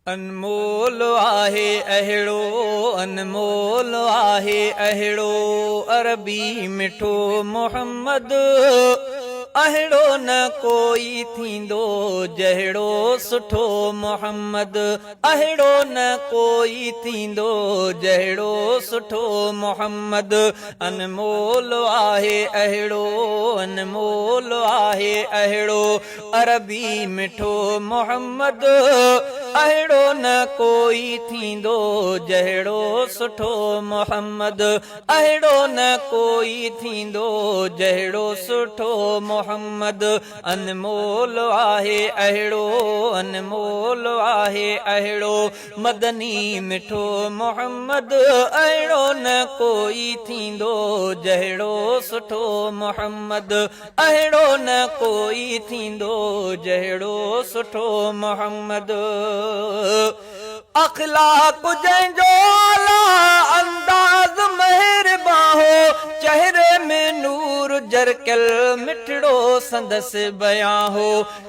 अनमोल आहे अहिड़ो, अनमोल आहे अहिड़ो, अरबी मिठो मोहम्मद। अहिड़ो न कोई थींदो जहिड़ो सुठो मोहम्मद। अहिड़ो न कोई थींदो जहिड़ो सुठो मोहम्मद। अनमोल आहे अहिड़ो, अनमोल आहे अहिड़ो, अरबी मिठो मोहम्मद। अहिड़ो न कोई थींदो जहिड़ो सुठो मोहम्मद। अहिड़ो न कोई थींदो जहिड़ो सुठो मोहम्मद। अनमोल आहे अहिड़ो, अनमोल आहे अहिड़ो, मदनी मिठो मोहम्मद। अहिड़ो न कोई थींदो जहिड़ो सुठो मोहम्मद। अहिड़ो न कोई थींदो जहिड़ो सुठो मोहम्मद। अखलाक जंहिंजो आला अंदाज़ मेहरबान हो, चेहरे में नूर जरकल मिठड़ो संदसि बयां हो।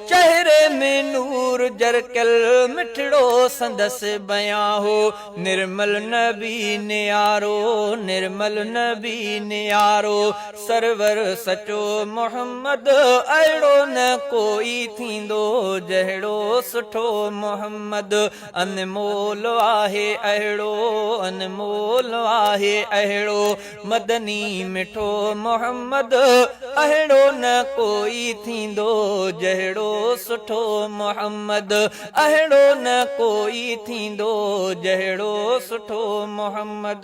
चेहरे में नूर जरकल मिठड़ो संदसि बयां हो। निर्मल नबी नियारो, निर्मल नबी नियारो, सरवर सचो मोहम्मद। अहिड़ो न कोई थींदो जहिड़ो सुठो मोहम्मद। अनमोल आहे अहिड़ो, अनमोल आहे अहिड़ो, मदनी मिठो मोहम्मद। अहिड़ो न कोई थींदो जहिड़ो सुठो मोहम्मद। अहिड़ो न कोई थींदो जहिड़ो सुठो मोहम्मद।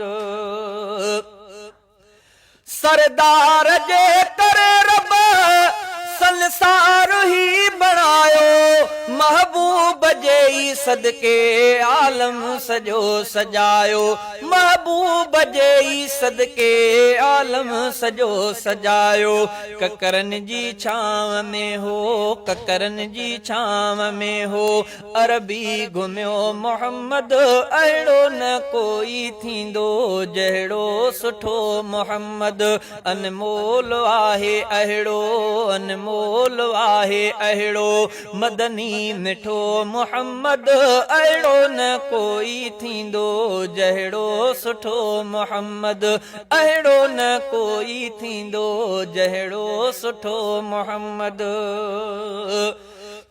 सरदार जे करे रब संसार ही बणायो, महबूब जे ई सदके आलम सॼो सजायो। महबूब जे ई सदके आलम सॼो सजायो। ककरनि जी छांव में हो, ककरनि जी छांव में हो, अरबी घुमियो मोहम्मद। अहिड़ो न कोई थींदो जहिड़ो सुठो मोहम्मद। अनमोल आहे अहिड़ो, अनमोल आहे अहिड़ो, मदनी मिठो मोहम्मद। अहिड़ो न कोई थींदो जहिड़ो सुठो मोहम्मद। अहिड़ो न कोई थींदो जहिड़ो सुठो मोहम्मद।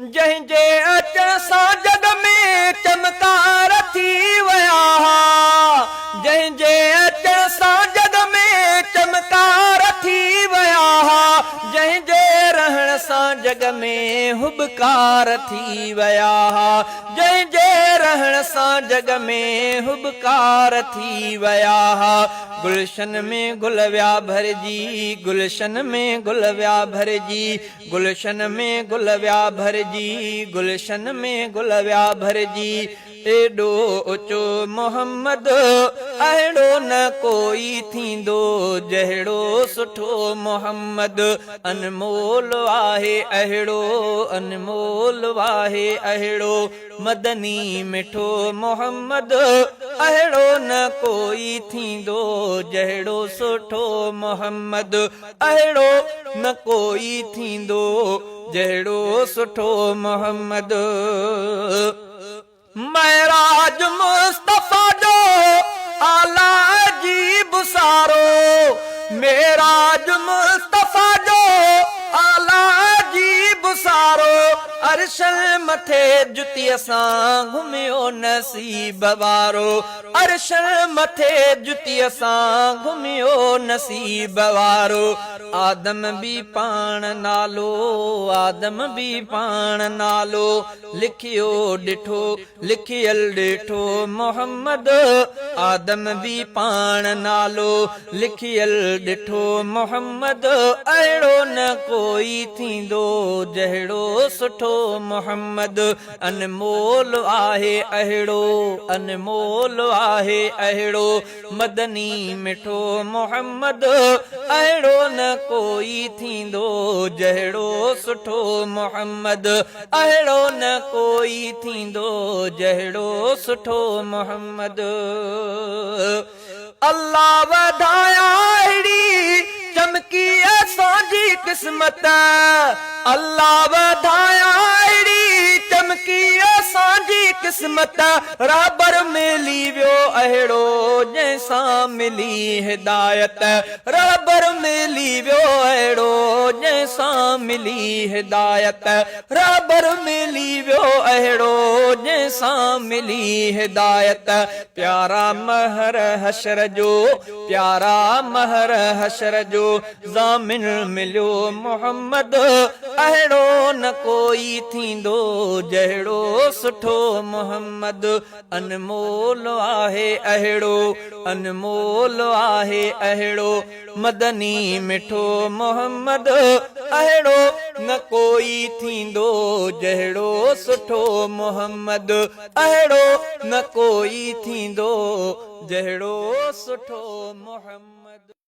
जंहिंजे अचण सां जग में चमकार थी विया हा, जंहिंजे अचण सां जग में चमकार थी विया हा, जंहिंजे रहण सां जग में हुबकार थी विया हा, जंहिंजे रहण सां जग में हुबकार थी विया हा। गुलशन में गुल विया भरिजी, गुलशन में गुल विया भरिजी, गुलशन में गुल विया भरिजी, गुलशन में गुल विया भरिजी। एॾो ऊचो मोहम्मद, अहिड़ो न कोई थींदो जहिड़ो सुठो मोहम्मद। अनमोल आहे अहिड़ो, अनमोल आहे अहिड़ो, मदनी मिठो मोहम्मद। अहिड़ो न कोई थींदो जहिड़ो सुठो मोहम्मद। अहिड़ो न कोई थींदो जहिड़ो सुठो मोहम्मद। महराज मुस्तफा जो आला अजीब सारो, महराज मुस्तफा जो आला अजीब सारो, अर्श मथे जुतीअ सां घुमियो नसीब वारो। अर्श मथे जुतीअ सां घुमियो नसीब वारो। आदम बि पाण नालो, आदम बि पाण नालो, लिखियो ॾिठो लिखियल ॾिठो मोहम्मद। आदम बि पाण नालो, लिखियल ॾिठो मोहम्मद। अहिड़ो न कोई थींदो जहिड़ो सुठो मोहम्मद। अनमोल आहे अहिड़ो, अनमोल आहे अहिड़ो, मदनी मिठो मोहम्मद। अहिड़ो न कोई थींदो जहिड़ो सुठो मोहम्मद। अहिड़ो न कोई थींदो जहिड़ो सुठो मोहम्मद। अल्लाह वधाया अहिड़ी चमकी असांजी क़िस्मत, अल्लाह वधाया अहिड़ी चमकी असांजी क़िस्मत रबर मिली वियो अहिड़ो जंहिंसां मिली हिदायत रबर मिली वियो अहिड़ो जंहिंसां मिली हिदायत रबर मिली वियो अहिड़ो जंहिंसां मिली हिदायत प्यारा महर हशर जो प्यारा महर हशर जो ज़ामिन मिलियो मोहम्मद अहिड़ो न कोई थींदो जहिड़ो सुठो मोहम्मद अनमोल आहे अहिड़ो अनमोल आहे अहिड़ो मदनी मिठो मोहम्मद अहिड़ो न कोई थींदो जहिड़ो सुठो मोहम्मद अहिड़ो न कोई थींदो जहिड़ो सुठो मोहम्मद